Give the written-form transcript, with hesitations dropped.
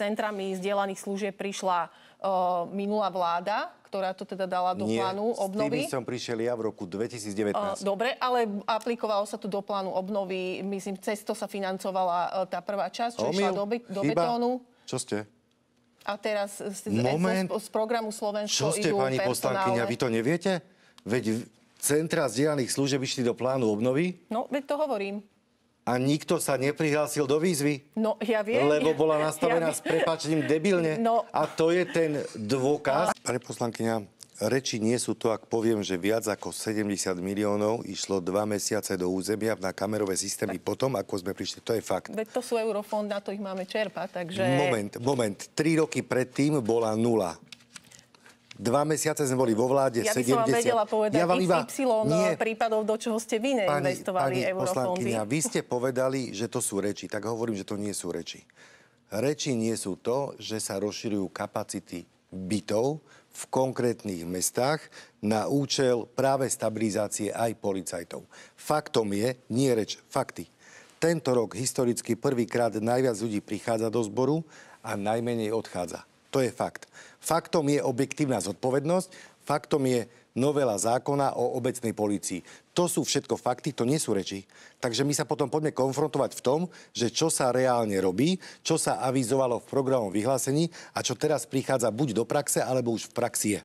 centrami zdieľaných služieb prišla minulá vláda, ktorá to teda dala do plánu obnovy. S tým som prišiel ja v roku 2019. Dobre, ale aplikovalo sa to do plánu obnovy. Myslím, cez to sa financovala tá prvá časť, čo išla do betónu. Čo ste? A teraz z programu Slovensko Čo ste, idú pani poslankyňa, vy to neviete? Veď centra zdieľaných služieb išli do plánu obnovy. No, veď to hovorím. A nikto sa neprihlásil do výzvy? No, ja viem. Lebo bola nastavená s prepáčením debilne. No. A to je ten dôkaz. Pani poslankyňa, reči nie sú to, ak poviem, že viac ako 70 miliónov išlo 2 mesiace do územia na kamerové systémy potom, ako sme prišli. To je fakt. Veď to sú eurofond, na to ich máme čerpať, takže... Moment. 3 roky predtým bola 0. 2 mesiace sme boli vo vláde, 70... Ja by som vám vedela povedať XY prípadov, do čoho ste vy neinvestovali eurofondy. Pani poslankyňa, vy ste povedali, že to sú reči. Tak hovorím, že to nie sú reči. Reči nie sú to, že sa rozširujú kapacity bytov v konkrétnych mestách na účel práve stabilizácie aj policajtov. Faktom je, nie reč, fakty. Tento rok historicky prvýkrát najviac ľudí prichádza do zboru a najmenej odchádza. To je fakt. Faktom je objektívna zodpovednosť, faktom je novela zákona o obecnej polícii. To sú všetko fakty, to nie sú reči. Takže my sa potom poďme konfrontovať v tom, že čo sa reálne robí, čo sa avizovalo v programovom vyhlásení a čo teraz prichádza buď do praxe, alebo už v praxi je.